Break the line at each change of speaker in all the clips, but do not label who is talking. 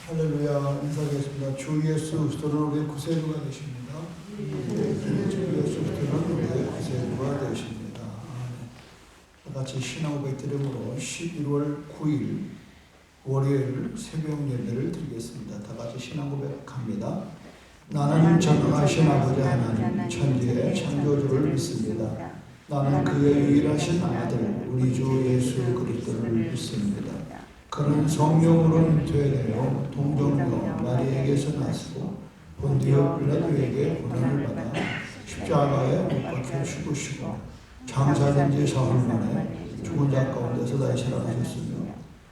할렐루야. 인사하겠습니다. 주 예수 그리스도는 우리의 구세주가 되십니다. 주 예수 그리스도는 우리의 구세주가 되십니다. 같이 신앙 고백 드림으로 11월 9일 월요일 새벽 예배를 드리겠습니다. 다 같이 신앙 고백합니다. 나는 전능하신 아버지 하나님 천지의 창조주를 믿습니다. 나는 그의 유일하신 아들 우리 주 예수 그리스도를 믿습니다. 그는 성령으로 잉태되어 동정녀 마리에게서 나시고 본디오 빌라도에게 고난을 받아 십자가에 못 박혀 죽으시고 장사된 지 사흘 만에 죽은 자 가운데서 다시 살아나셨으며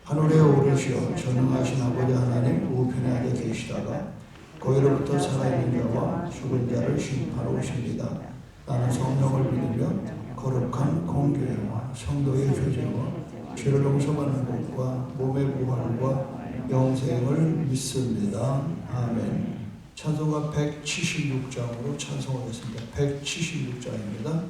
하늘에 오르시어 전능하신 아버지 하나님 우편에 앉아 계시다가 거기로부터 살아있는 자와 죽은 자를 심판하러 오십니다. 나는 성령을 믿으며 거룩한 공교회와 성도의 교제와 죄를 용서받는 것과 몸의 부활과 영생을 믿습니다. 아멘. 찬송가 176장으로 찬송하겠습니다. 176장입니다.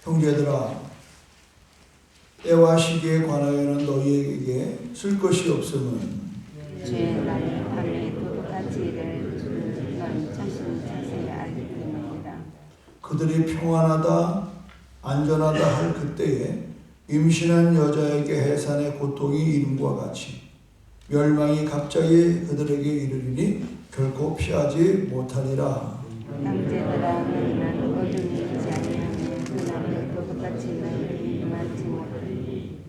형제들아, 때와 시기에 관하여는 너희에게 쓸 것이 없음은
주의 날이 밤에 똑같이 이를 너희 자신이 자세히 알기 때문이다.
그들이 평안하다 안전하다 할 그때에 임신한 여자에게 해산의 고통이 이름과 같이 멸망이 갑자기 그들에게 이르리니 결코 피하지 못하리라.
형제들아, 너희는 어둠이 있지 아니하면 그 날이 똑같이 너희를 임하지 못하리니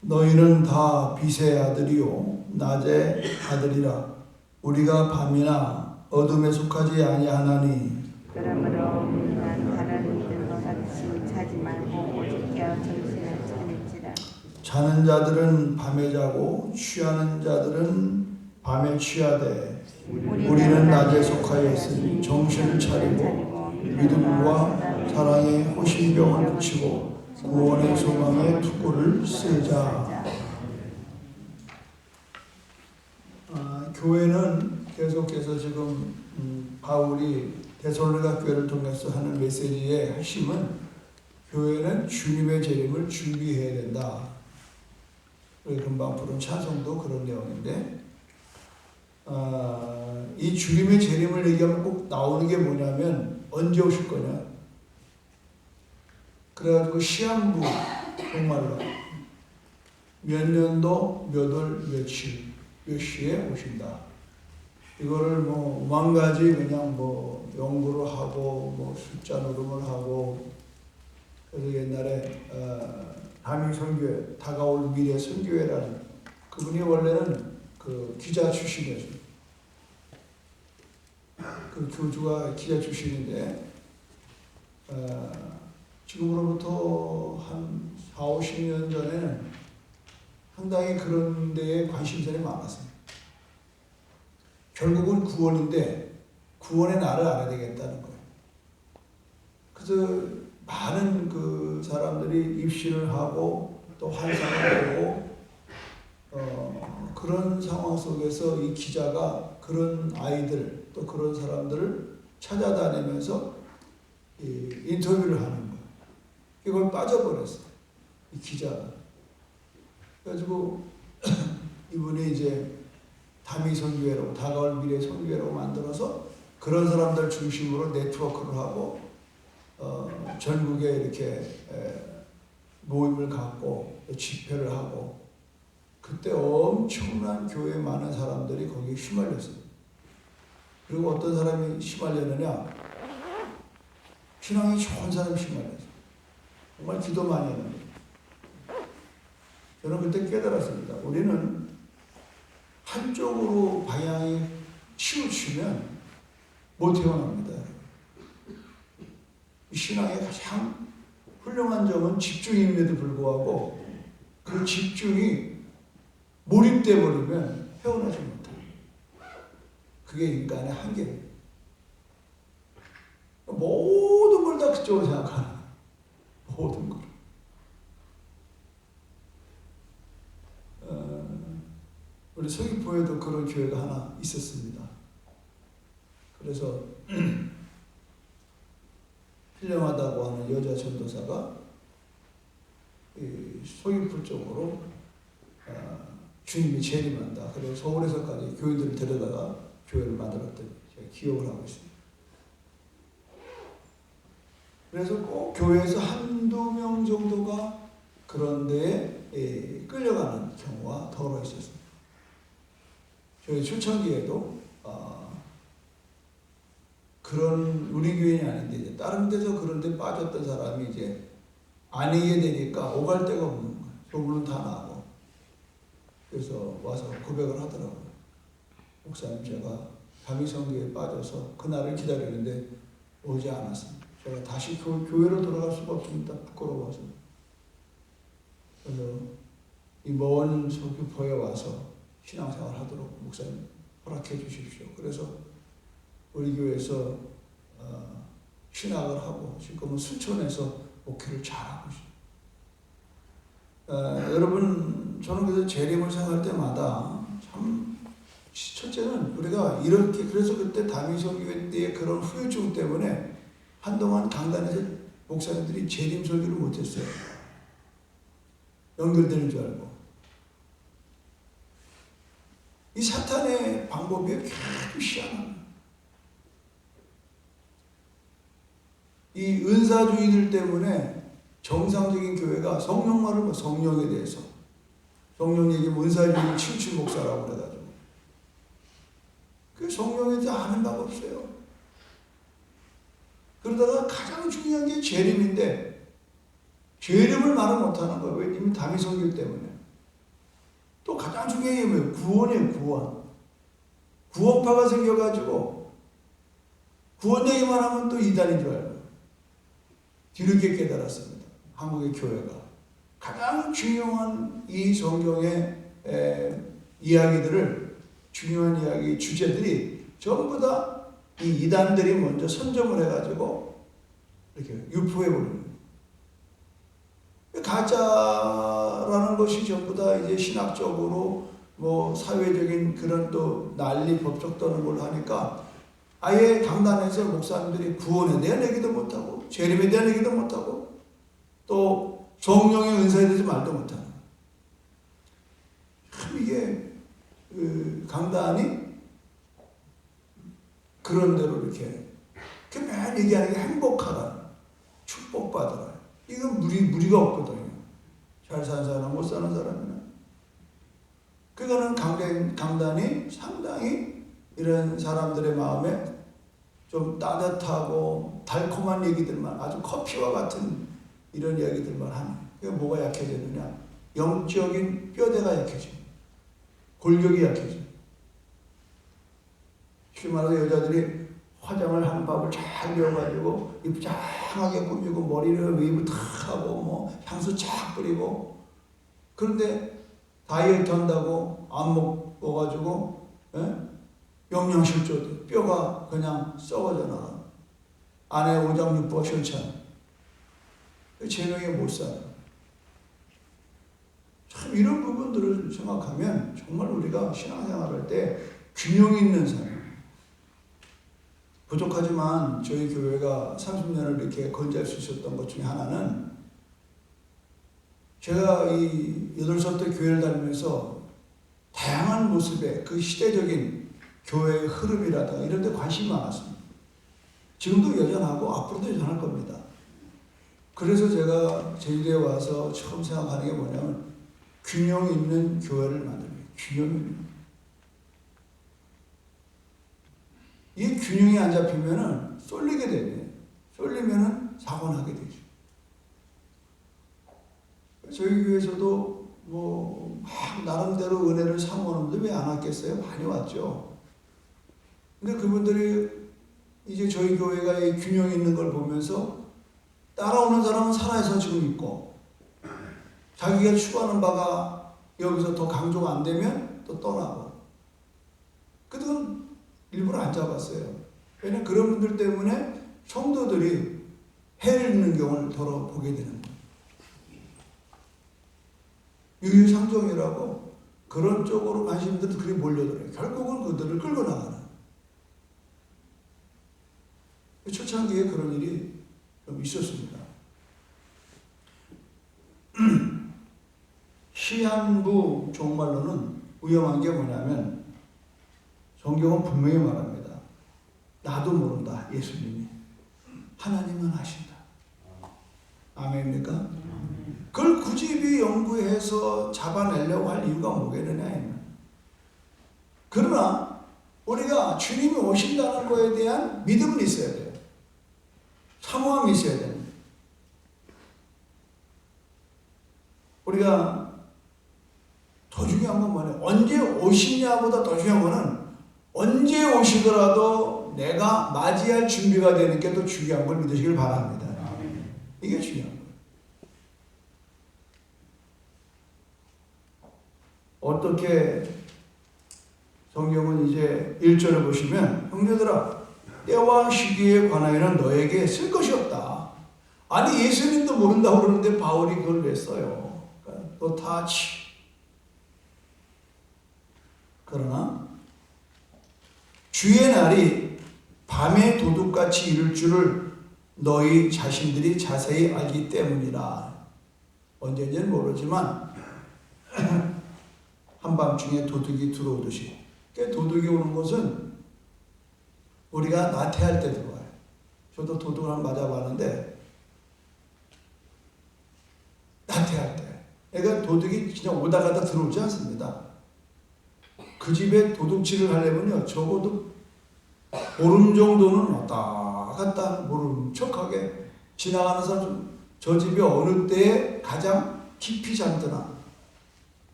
너희는 다 빛의 아들이요 낮의 아들이라. 우리가 밤이나 어둠에 속하지 아니하나니
그러므로 우리는 다른 이들과 같이 자지 말고 오직 깨어 정신을 차릴지라.
자는 자들은 밤에 자고 취하는 자들은 밤에 취하되 우리는 낮에 속하였으니 정신을 차리고 믿음과 사랑의 호신병을 붙이고 구원의 소망의 투구를 쓰자. 교회는 계속해서 지금 바울이 데살로니가 교회를 통해서 하는 메시지의 핵심은 교회는 주님의 재림을 준비해야 된다. 우리 금방 부른 찬송도 그런 내용인데, 이 주님의 재림을 얘기하면 꼭 나오는 게 뭐냐면 언제 오실 거냐. 그래가지고 시한부 정말로 몇 년도 몇 월 며칠 몇 시에 오신다. 이거를 뭐 10,000가지 그냥 뭐 연구를 하고 뭐 숫자 노름을 하고. 그래서 옛날에 다미 선교회, 다가올 미래 선교회라는, 그분이 원래는 그 기자 출신이었어요. 그 교주가 기자 출신인데 지금으로부터 한 40-50년 전에는 상당히 그런 데에 관심사가 많았어요. 결국은 구원인데 구원의 날을 알아야 되겠다는 거예요. 그래서 많은 그 사람들이 입신을 하고 또 환상을 보고 그런 상황 속에서 이 기자가 그런 아이들 또 그런 사람들을 찾아다니면서 인터뷰를 하는 거예요. 이걸 빠져버렸어요. 이 기자가. 그래가지고 이분이 이제 다미 선교회로, 다가올 미래 선교회로 만들어서 그런 사람들 중심으로 네트워크를 하고 전국에 이렇게 모임을 갖고 집회를 하고, 그때 엄청난 교회에 많은 사람들이 거기에 휘말렸어요. 그리고 어떤 사람이 휘말렸느냐, 신앙이 좋은 사람이 휘말렸어요. 정말 기도 많이 했는데 저는 그때 깨달았습니다. 우리는 한쪽으로 방향이 치우치면 못 태어납니다. 신앙의 가장 훌륭한 점은 집중임에도 불구하고 그 집중이 몰입돼 버리면 헤어나지 못해요. 그게 인간의 한계예요. 모든 걸 다 그쪽으로 생각하는 거예요. 모든 걸. 우리 서귀포에도 그런 교회가 하나 있었습니다. 그래서 훌륭하다고 하는 여자 전도사가 서귀포 쪽으로 주님이 재림한다. 그래서 서울에서까지 교인들을 데려다가 교회를 만들었던 제가 기억을 하고 있습니다. 그래서 꼭 교회에서 한두 명 정도가 그런 데에 끌려가는 경우가 더러 있었습니다. 저희 초창기에도 그런 우리 교인이 아닌데 이제 다른 데서 그런 데 빠졌던 사람이 이제 아니게 되니까 오갈 데가 없는 거예요. 소문은 다 나고. 그래서 와서 고백을 하더라고요. 목사님, 제가 다미성교에 빠져서 그날을 기다리는데 오지 않았습니다. 제가 다시 교회로 돌아갈 수가 없습니다. 부끄러워서. 그래서 이 먼 서귀포에 와서 신앙생활 하도록 목사님 허락해 주십시오. 그래서 우리 교회에서 신학을 하고 지금은 순천에서 목회를 잘하고 있어요. 여러분, 저는 그래서 재림을 생각할 때마다 참, 첫째는 우리가 이렇게, 그래서 그때 다미성교회 때의 그런 후유증 때문에 한동안 강단에서 목사님들이 재림 설교를 못했어요. 연결되는 줄 알고. 이 사탄의 방법이 아주 희한합니다. 이 은사주의들 때문에 정상적인 교회가 성령말을 성령에 대해서, 성령 얘기면 은사주의 치우친 목사라고 그래가지고 그 성령에 대해서 아는 바가 없어요. 그러다가 가장 중요한 게 재림인데 재림을 말을 못하는 거예요. 왜냐면 다미성교 때문에. 또 가장 중요한 게 뭐예요? 구원이에요. 구원. 구원파가 생겨가지고 구원 얘기만 하면 또 이단인 줄 알고 뒤늦게 깨달았습니다. 한국의 교회가 가장 중요한 이 성경의 이야기들을, 중요한 이야기 주제들이 전부 다 이 이단들이 먼저 선점을 해가지고 유포해버리는 거예요. 가짜라는 것이 전부 다 이제 신학적으로 뭐 사회적인 그런 또 난리 법석 떠는 걸 하니까 아예 강단에서 목사님들이 구원에 대한 얘기도 못하고 재림에 대한 얘기도 못하고 또 성령의 은사에 대해서 말도 못하는 참 이게 강단이 그런 대로 이렇게 매일 얘기하는 게 행복하다, 축복받아라. 이건 무리가 없거든요. 잘 사는 사람, 못 사는 사람이나. 그거는 강단이 상당히 이런 사람들의 마음에 좀 따뜻하고 달콤한 얘기들만, 아주 커피와 같은 이런 이야기들만 하는. 그게 뭐가 약해지느냐? 영적인 뼈대가 약해집니다. 골격이 약해집니다. 쉽게 말해서 여자들이 화장을 한 밥을 잘 배워가지고 입 짱하게 꾸미고 머리를 웨이브 탁 하고 뭐 향수 쫙 뿌리고, 그런데 다이어트 한다고 안 먹어가지고 영양실조 뼈가 그냥 썩어져 나가. 안에 오장육부가 싫잖아. 제명에 못 살아. 참 이런 부분들을 생각하면 정말 우리가 신앙생활할 때 균형 있는 삶. 부족하지만 저희 교회가 30년을 이렇게 건재할 수 있었던 것 중에 하나는, 제가 이 8살 때 교회를 다니면서 다양한 모습의 그 시대적인 교회의 흐름이라든가 이런 데 관심이 많았습니다. 지금도 여전하고 앞으로도 여전할 겁니다. 그래서 제가 제주도에 와서 처음 생각하는 게 뭐냐면 균형 있는 교회를 만드는 거예요. 균형 있는. 이 균형이 안 잡히면은 쏠리게 되네. 쏠리면은 사고 나게 되죠. 저희 교회에서도 뭐 막 나름대로 은혜를 사모하는데 왜 안 왔겠어요? 많이 왔죠. 근데 그분들이 이제 저희 교회가 이 균형 있는 걸 보면서 따라오는 사람은 살아서 지금 있고, 자기가 추구하는 바가 여기서 더 강조가 안 되면 또 떠나고. 그들은 일부러 안 잡았어요. 왜냐면 그런 분들 때문에 성도들이 해를 입는 경우를 더러 보게 되는 거예요. 유유상종이라고 그런 쪽으로 관심들도 그리 몰려들어요. 결국은 그들을 끌고 나가는. 초창기에 그런 일이 좀 있었습니다. 시한부 종말로는 위험한 게 뭐냐면, 성경은 분명히 말합니다. 나도 모른다, 예수님이. 하나님은 아신다. 아멘입니까? 그걸 굳이 연구해서 잡아내려고 할 이유가 뭐겠느냐. 그러나 우리가 주님이 오신다는 거에 대한 믿음은 있어야 돼요. 사모함이 있어야 됩니다. 우리가 더 중요한 건 뭐냐, 언제 오시냐보다 더 중요한 거는 언제 오시더라도 내가 맞이할 준비가 되는 게 더 중요한 걸 믿으시길 바랍니다. 이게 중요한 거예요. 어떻게 성경은 이제 1절을 보시면, 형제들아 때와 시기에 관하여는 너에게 쓸 것이 없다. 아니 예수님도 모른다고 그러는데 바울이 그걸 왜 써요? 또 타치. 그러나 주의 날이 밤에 도둑같이 이룰 줄을 너희 자신들이 자세히 알기 때문이라. 언제인지는 모르지만 한밤중에 도둑이 들어오듯이. 도둑이 오는 것은 우리가 나태할 때 들어와요. 저도 도둑을 한번 맞아봤는데 나태할 때. 그러니까 도둑이 그냥 오다 가다 들어오지 않습니다. 그 집에 도둑질을 하려면요, 적어도 보름 정도는 왔다 갔다 모름척하게 지나가는 사람, 저 집이 어느 때에 가장 깊이 잠드나,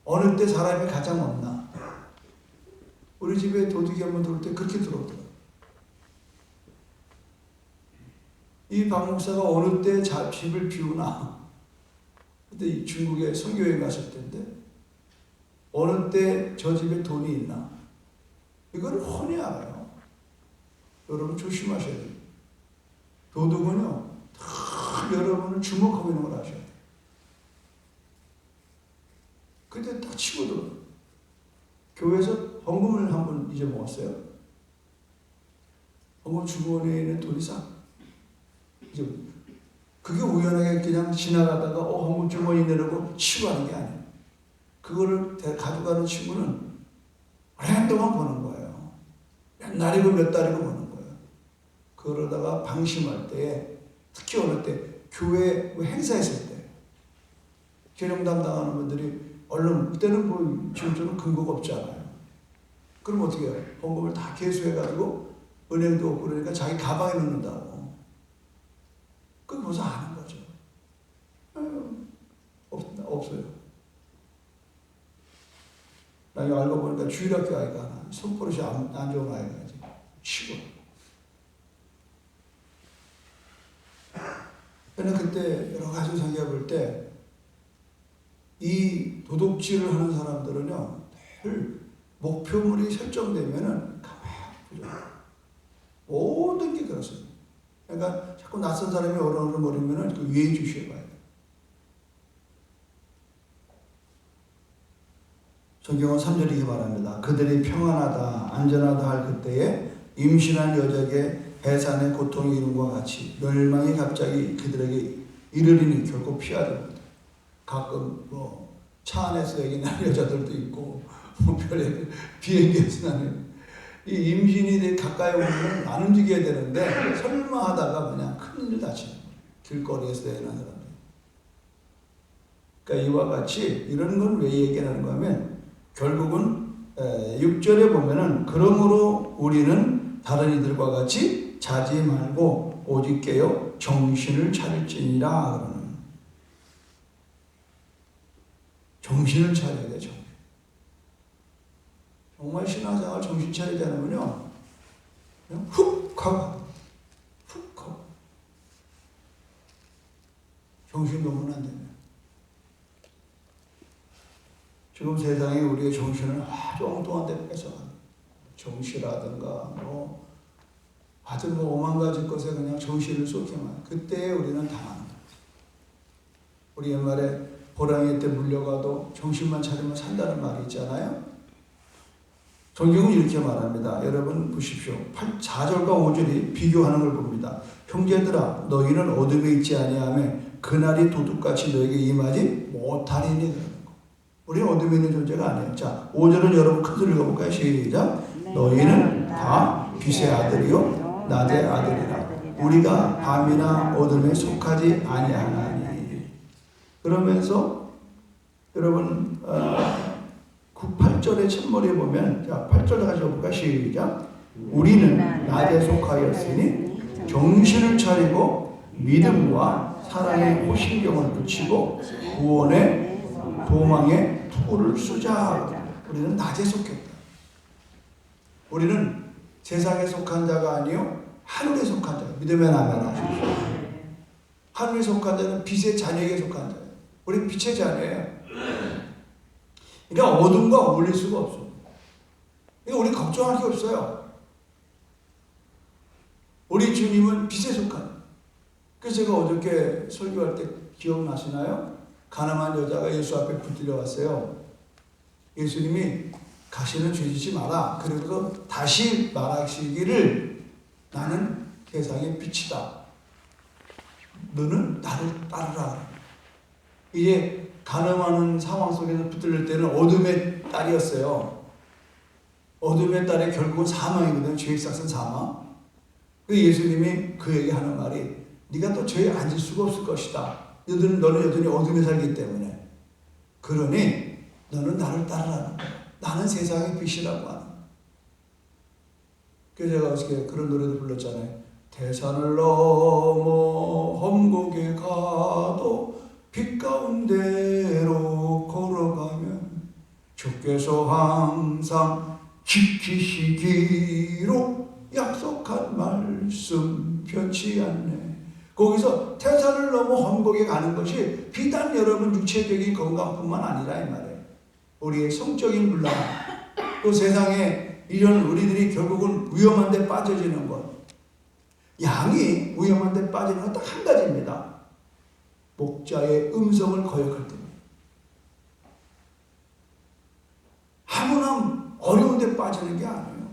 어느 때 사람이 가장 없나. 우리 집에 도둑이 한번 들어올 때 그렇게 들어오더라고요. 이 박 목사가 어느 때 집을 비우나. 그때 중국에 선교여행 갔을 때인데 어느 때 저 집에 돈이 있나. 이걸 훤히 알아요. 여러분 조심하셔야 돼요. 도둑은요, 여러분을 주목하고 있는 걸 아셔야 돼요. 그때 딱 치고 들어. 교회에서 헌금을 한 번 잊어먹었어요. 헌금 주머니에 있는 돈이 싹 잊어. 그게 우연하게 그냥 지나가다가 헌금 주머니 내려고 치고 가는 게 아니에요. 그거를 가져가는 친구는 오랜 동안 버는 거예요. 몇 날이고 몇 달이고 버는 거예요. 그러다가 방심할 때에, 특히 어느 때 교회 행사했을 때 계령 담당하는 분들이 얼른, 그때는 뭐 지금처럼 근거가 없잖아요. 그럼 어떻게 해요? 헌금을 다 개수해가지고 은행도 없고 그러니까 자기 가방에 넣는다고. 그거 벌써 아는 거죠. 없어요. 나중에 알고 보니까 주일학교 아이가 하나, 손버릇이 안 좋은 아이가 이제 치고. 저는 그때 여러 가지 생각해 볼 때, 이 도둑질을 하는 사람들은요, 늘 목표물이 설정되면은 가만히 모든 게 그렇습니다. 그러니까 자꾸 낯선 사람이 어려움을 그 예의주시해 봐야 돼요. 성경은 3절에 이렇게 말합니다. 그들이 평안하다, 안전하다 할 그때에 임신한 여자에게 해산의 고통이 이룬과 같이 멸망이 갑자기 그들에게 이르리니 결코 피하지 못해. 가끔 뭐 차 안에서 얘기 나는 여자들도 있고 별의 비행기에서 나는 이 임신이 가까이 오면 안 움직여야 되는데 설마 하다가 그냥 큰일 다치는 거예요. 길거리에서 일어나는 사람들. 그러니까 이와 같이 이런 건 왜 얘기하는 거냐면 결국은 6절에 보면은 그러므로 우리는 다른 이들과 같이 자지 말고 오직 깨어 정신을 차릴지니라 그러는. 정신을 차려야 돼, 정신. 정말 신앙생활 정신 차리지 않으면요, 그냥 훅 하고, 정신 놓으면 안 됩니다. 지금 세상에 우리의 정신을 아주 엉뚱한 데 뺏어갑니다. 정시라든가, 하여튼 오만 가지 것에 그냥 정신을 쏟게만. 그때 우리는 당합니다. 우리 옛말에 호랑이 때 물려가도 정신만 차리면 산다는 말이 있잖아요. 성경은 이렇게 말합니다. 여러분 보십시오. 4절과 5절이 비교하는 걸 봅니다. 형제들아 너희는 어둠에 있지 아니하며 그날이 도둑같이 너에게 임하지 못하리니 그러는 거. 우리는 어둠에 있는 존재가 아니에요. 자, 5절은 여러분 크게 읽어볼까요? 시작. 너희는 다 빛의 아들이요 낮의 아들이라. 우리가 밤이나 어둠에 속하지 아니하나니. 그러면서 여러분 8절의 첫머리에 보면, 자 8절 다시 볼까요? 시작. 우리는 낮에 속하였으니 정신을 차리고 믿음과 사랑의 호신경을 붙이고 구원의 도망의 투구를 쓰자. 우리는 낮에 속했다. 우리는 세상에 속한 자가 아니요 하늘에 속한 자. 믿으면 아멘 하십시오. 하늘에 속한 자는 빛의 자녀에게 속한 자예요. 우리 빛의 자녀예요. 그러니까 어둠과 어울릴 수가 없어. 그러니까 우리 걱정할 게 없어요. 우리 주님은 빛에 속한. 그래서 제가 어저께 설교할 때 기억나시나요? 가늠한 여자가 예수 앞에 붙들려 왔어요. 예수님이 가시는 죄짓지 마라. 그리고 다시 말하시기를 나는 세상의 빛이다. 너는 나를 따르라. 이제 가늠하는 상황 속에서 붙들릴 때는 어둠의 딸이었어요. 어둠의 딸이 결국은 사망이거든요. 죄의 삭은 사망. 그 예수님이 그에게 하는 말이 네가 또 죄에 앉을 수가 없을 것이다. 너는 여전히 어둠에 살기 때문에. 그러니 너는 나를 따르라는 거야. 나는 세상의 빛이라고 하는 거야. 그래서 제가 어저께 그런 노래도 불렀잖아요. 대산을 넘어 험곡에 가도 빛 가운데로 걸어가면 주께서 항상 지키시기로 약속한 말씀 변치 않네. 거기서 태산을 넘어 험곡에 가는 것이 비단 여러분 육체적인 건강뿐만 아니라 이 말이에요. 우리의 성적인 분란, 또 세상에 이런 우리들이 결국은 위험한 데 빠져지는 것. 양이 위험한 데 빠지는 건 딱 한 가지입니다. 목자의 음성을 거역할 때입니다. 아무나 어려운 데 빠지는 게 아니에요.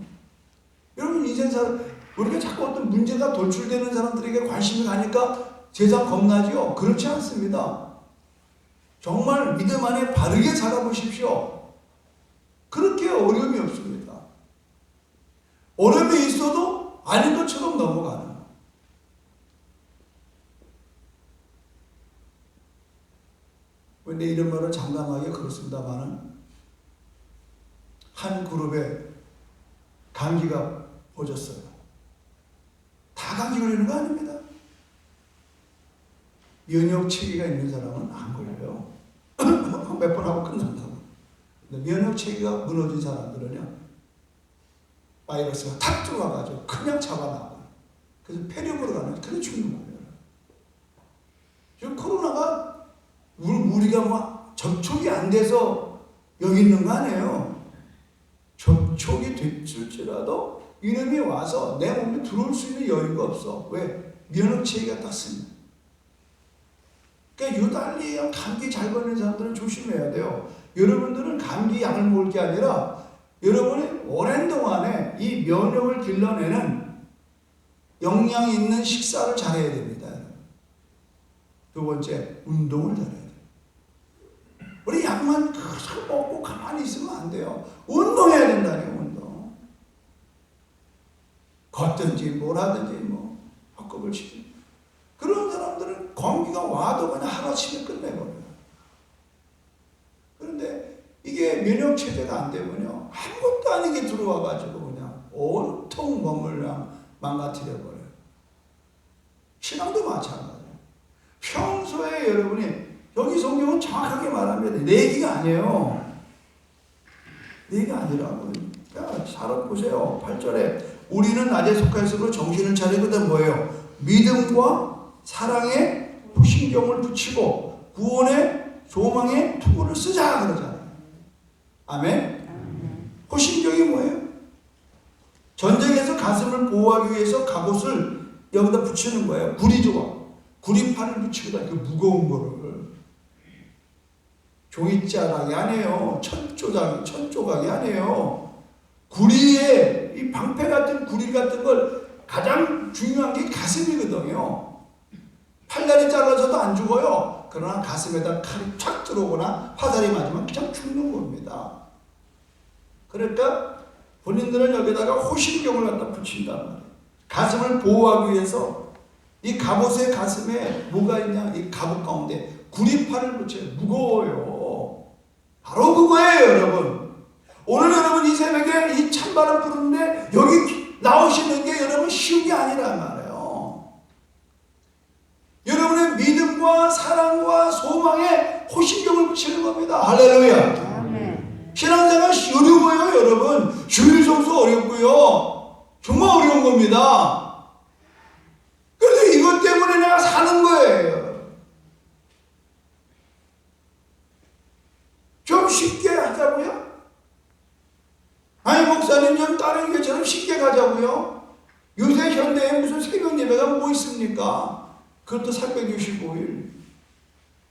여러분 인생살 우리가 자꾸 어떤 문제가 돌출되는 사람들에게 관심이 가니까 세상 겁나죠? 그렇지 않습니다. 정말 믿음 안에 바르게 살아보십시오. 그렇게 어려움이 없습니다. 어려움이 있어도 아닌 것처럼 넘어가는. 내 이런 말을 장담하게 그렇습니다만은 한 그룹에 감기가 오졌어요. 다 감기 걸리는 거 아닙니다. 면역 체계가 있는 사람은 안 걸려요. 몇 번 하고 끝난다고. 근데 면역 체계가 무너진 사람들은요, 바이러스가 탁 들어와가지고 그냥 잡아나고, 그래서 폐렴으로 가는, 그래 죽는 거예요. 지금 코로나가 우리가 뭐 접촉이 안 돼서 여기 있는 거 아니에요. 접촉이 됐을지라도 이놈이 와서 내 몸에 들어올 수 있는 여유가 없어. 왜? 면역 체계가 땄습니다. 그러니까 유달리 감기 잘 걸리는 사람들은 조심해야 돼요. 여러분들은 감기 약을 먹을 게 아니라 여러분이 오랜 동안에 이 면역을 길러내는 영양 있는 식사를 잘해야 됩니다. 두 번째, 운동을 잘해야 돼요. 우리 약만 계속 먹고 가만히 있으면 안 돼요. 운동해야 된다니요, 운동. 걷든지 뭘 하든지 뭐 헛겁을 치든지. 그런 사람들은 감기가 와도 그냥 하루아침에 끝내버려요. 그런데 이게 면역체제가 안 되면요, 아무것도 아니게 들어와가지고 그냥 온통 몸을 그냥 망가뜨려버려요. 신앙도 마찬가지예요. 평소에 여러분이, 여기 성경은 정확하게 말하면 내기가 아니에요. 내기가 아니라고. 그러니까 살아보세요. 8절에 우리는 낮에 속하였으므로 정신을 차리거든 뭐예요? 믿음과 사랑에 신경을 붙이고 구원의 소망의 투구를 쓰자 그러잖아요. 아멘? 호신경이 뭐예요? 전쟁에서 가슴을 보호하기 위해서 갑옷을 여기다 붙이는 거예요. 구리조각. 구리판을 붙이고 그 무거운 거를. 종이자락이 아니에요. 천조각이 아니에요. 구리에, 이 방패 같은 구리 같은 걸 가장 중요한 게 가슴이거든요. 팔다리 잘라서도 안 죽어요. 그러나 가슴에다 칼이 탁 들어오거나 화살이 맞으면 그냥 죽는 겁니다. 그러니까 본인들은 여기다가 호신경을 갖다 붙인단 말이에요. 가슴을 보호하기 위해서 이 갑옷의 가슴에 뭐가 있냐? 이 갑옷 가운데 구리판을 붙여요. 무거워요. 바로 그거예요, 여러분. 오늘 여러분 이 새벽에 이 찬바람 부르는데 여기 나오시는 게 여러분 쉬운 게 아니란 말이에요. 여러분의 믿음과 사랑과 소망에 호신경을 붙이는 겁니다. 할렐루야. 아멘. 신앙생활 어려워요, 여러분. 주일 성수 어렵고요. 정말 어려운 겁니다. 그런데 이것 때문에 내가 사는 거예요. 좀 쉽게 하자고요? 아니 목사님 좀 다른 교회처럼 쉽게 가자고요? 요새 현대에 무슨 새벽 예배가 뭐 있습니까? 그것도 465일.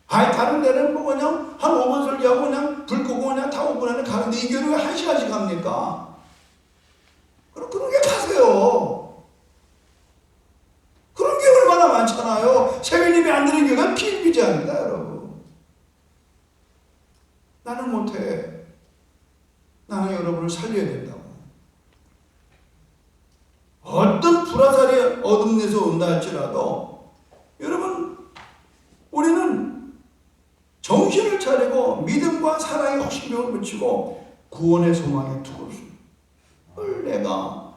아니 다른 데는 뭐 그냥 한 5분 설교하고 그냥 불 끄고 그냥 다 5분 안에 가는데 이 교회 왜 1시간씩 갑니까? 그런 게 가세요. 그런 게 얼마나 많잖아요. 새벽 예배 안 드는 교회가 비일비재합니다, 여러분. 나는 못해. 나는 여러분을 살려야 된다고. 어떤 불화살이 어둠에서 온다 할지라도 여러분 우리는 정신을 차리고 믿음과 사랑에 확신력을 붙이고 구원의 소망에 투구를 내가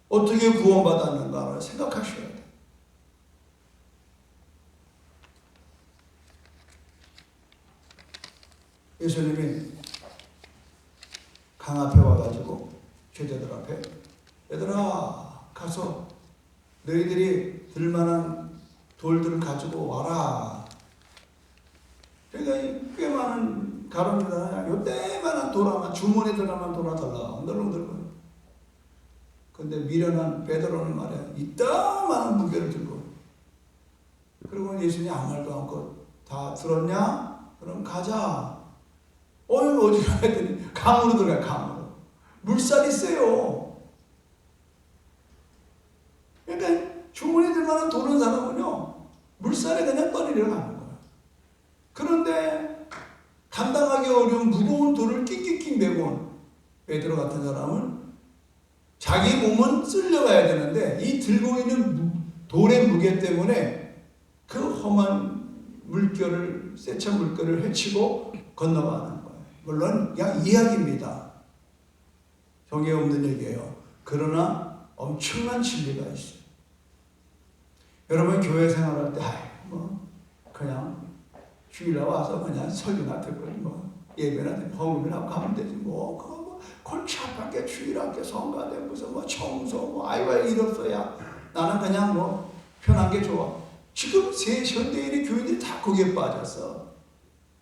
어떻게 구원받았는가를 생각하셔야 돼요. 예수님이 강 앞에 와가지고 제자들 앞에 얘들아 가서 너희들이 들만한 돌들을 가지고 와라. 그러니까 꽤 많은 가론유다는 요때만한 돌 하나 주머니에 들어가만 돌 하나 덜렁덜렁. 근데 미련한 베드로는 말이야 이따만한 무게를 들고 그리고 예수님이 아무 말도 않고 다 들었냐? 그럼 가자. 어디 가야 되니? 강으로 들어가요. 강으로. 물살이 세요. 그러니까 주머니 들만한 도는 사람은요, 물살에 그냥 떠내려 가는 거예요. 그런데 감당하기 어려운 무거운 돌을 낑낑낑 메고 온 베드로 같은 사람은 자기 몸은 쓸려가야 되는데 이 들고 있는 돌의 무게 때문에 그 험한 물결을, 세찬 물결을 헤치고 건너가는 거예요. 물론 그냥 이야기입니다. 정에 없는 얘기예요. 그러나 엄청난 진리가 있어요. 여러분 교회 생활할 때 그냥 주일날 와서 그냥 설교나 듣고 예배나 헌금이나 가면 되지 골치 아프게 주일학교 성가대 무슨 청소 아이고 이랬어야 나는 그냥 편한 게 좋아. 지금 새 현대인의 교인들이 다 거기에 빠졌어.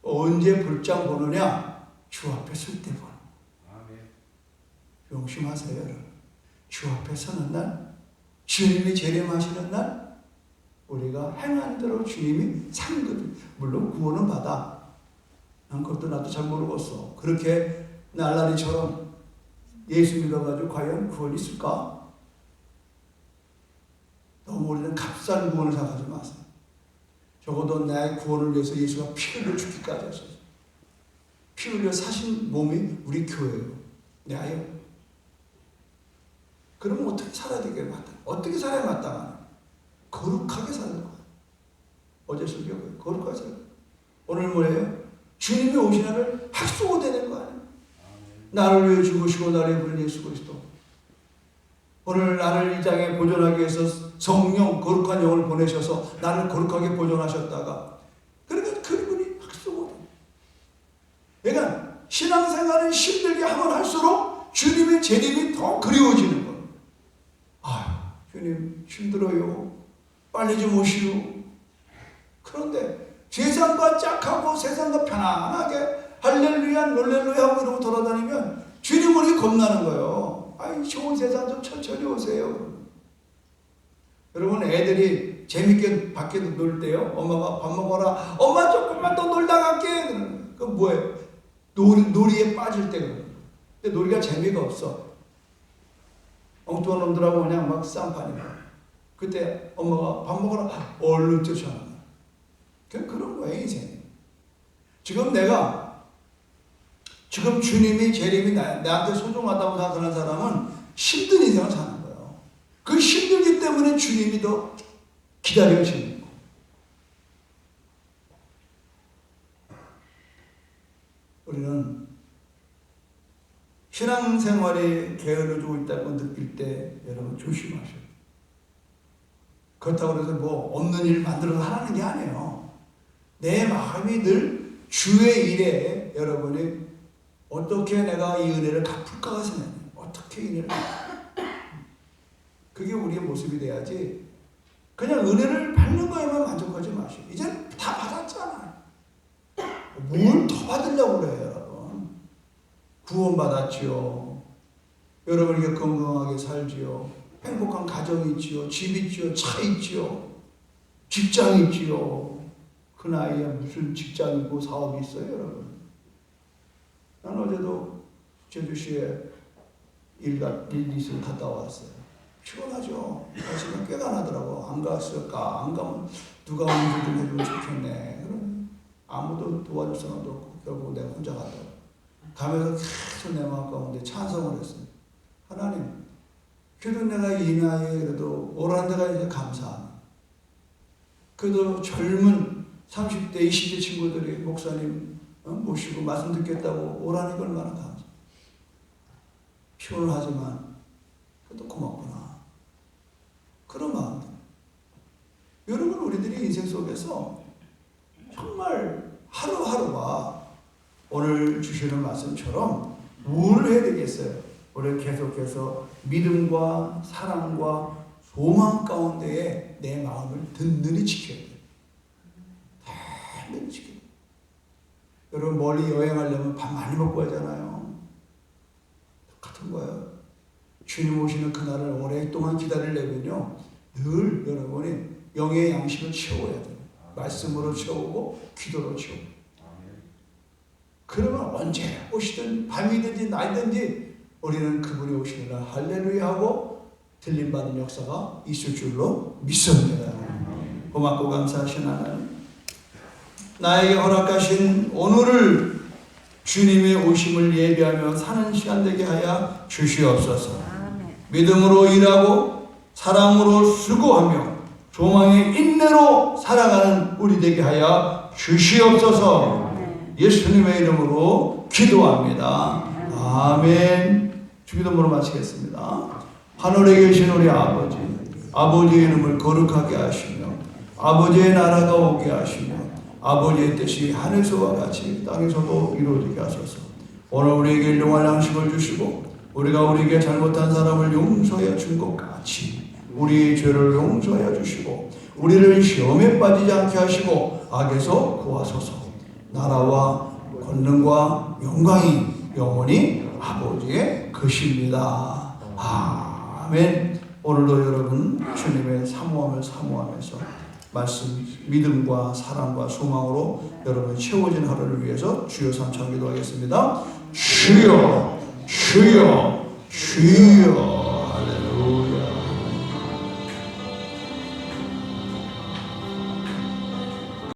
언제 불장 보느냐? 주 앞에 설 때 보는. 명심하세요, 여러분. 주 앞에 서는 날, 주님이 재림하시는 날, 우리가 행한 대로 주님이 상급, 물론 구원은 받아. 난 그것도 나도 잘 모르겠어. 그렇게 날라리처럼 예수 믿어가지고 과연 구원이 있을까? 너무 우리는 값싼 구원을 생각하지 마세요. 적어도 나의 구원을 위해서 예수가 피 흘려 죽기까지 하셨어요. 피 흘려 사신 몸이 우리 교회예요. 내 아이요. 그러면 어떻게 살아야 되겠냐? 어떻게 살아야 마땅하냐? 거룩하게 사는 거예요. 어제 설교고요. 거룩하게 살아요. 오늘 뭐예요? 주님이 오신 날을 학수고 되는 거 아니에요? 나를 위해 죽으시고 나를 위해 부른 예수 그리스도. 오늘 나를 이 땅에 보존하기 위해서 성령, 거룩한 영을 보내셔서 나를 거룩하게 보존하셨다가 그러니까 그분이 학수고 돼요. 그러니까 신앙생활은 힘들게 하면 할수록 주님의 재림이 더 그리워지는 거예요. 주님 힘들어요. 빨리 좀 오시오. 그런데 세상과 짝하고 세상과 편안하게 할렐루야 놀렐루야 하고 이러고 돌아다니면 주님 우리 겁나는 거예요. 좋은 세상 좀 천천히 오세요. 여러분 애들이 재밌게 밖에 놀 때요. 엄마가 밥 먹어라. 엄마 조금만 더 놀다 갈게. 그러는 그 뭐예요? 놀이에 빠질 때 그러는. 근데 놀이가 재미가 없어. 엉뚱한 놈들하고 그냥 막 쌍판이야. 그때 엄마가 밥 먹어라. 얼른 쫓아나가. 그런 거예요, 인생. 지금 주님이 재림이 나한테 소중하다고 생각하는 사람은 힘든 인생을 사는 거예요. 그 힘들기 때문에 주님이 더 기다려지는 거예요. 우리는 신앙생활이 게을러지고 있다고 느낄 때 여러분 조심하셔요. 그렇다고 해서 없는 일을 만들어서 하라는 게 아니에요. 내 마음이 늘 주의 일에 여러분이 어떻게 내가 이 은혜를 갚을까가 생각해요. 어떻게 이 은혜를 그게 우리의 모습이 돼야지 그냥 은혜를 받는 거에만 만족하지 마시고 이제는 다 받았잖아요. 뭘 더 받으려고 그래요, 여러분. 구원받았지요. 여러분에게 건강하게 살지요. 행복한 가정이 있지요. 집 있지요. 차 있지요. 직장 있지요. 그 나이에 무슨 직장이고 사업이 있어요, 여러분. 난 어제도 제주시에 일 있으면 갔다 왔어요. 피곤하죠. 시간 꽤가 나더라고. 안 갔을까? 안 가면 누가 운전 좀 해주면 좋겠네. 그럼 아무도 도와줄 사람도 없고 결국 내가 혼자 갔다고. 가면서 계속 내 마음 가운데 찬성을 했어요. 하나님, 그래도 내가 이 나이에 그래도 오라는 데가 이제 감사합니다. 그래도 젊은 30대, 20대 친구들이 목사님 모시고 말씀 듣겠다고 오라는 게 얼마나 감사. 피곤하지만 그래도 고맙구나. 그런 마음. 여러분 우리들이 인생 속에서 정말 하루하루가 오늘 주시는 말씀처럼 뭘 해야 되겠어요? 우리 계속해서 믿음과 사랑과 소망 가운데에 내 마음을 든든히 지켜야 돼요. 든든히 지켜야 돼요. 여러분 멀리 여행하려면 밥 많이 먹고 하잖아요. 똑같은 거예요. 주님 오시는 그날을 오랫동안 기다리려면요. 늘 여러분이 영의 양식을 채워야 돼요. 말씀으로 채우고 기도로 채우고. 그러면 언제 오시든 밤이든지 낮이든지 우리는 그분이 오시는 날 할렐루야 하고 들림받은 역사가 있을 줄로 믿습니다. 고맙고 감사하신 하나님, 나에게 허락하신 오늘을 주님의 오심을 예비하며 사는 시간 되게 하여 주시옵소서. 믿음으로 일하고 사랑으로 수고하며 소망의 인내로 살아가는 우리 되게 하여 주시옵소서. 예수님의 이름으로 기도합니다. 아멘. 주기도문으로 마치겠습니다. 하늘에 계신 우리 아버지, 아버지의 이름을 거룩하게 하시며 아버지의 나라가 오게 하시며 아버지의 뜻이 하늘에서와 같이 땅에서도 이루어지게 하소서. 오늘 우리에게 일용할 양식을 주시고 우리가 우리에게 잘못한 사람을 용서해 준 것 같이 우리의 죄를 용서해 주시고 우리를 시험에 빠지지 않게 하시고 악에서 구하소서. 나라와 권능과 영광이 영원히 아버지의 것입니다. 아멘. 오늘도 여러분 주님의 사모함을 사모하면서 말씀, 믿음과 사랑과 소망으로 여러분 채워진 하루를 위해서 주여 삼창 기도하겠습니다. 주여, 주여, 주여.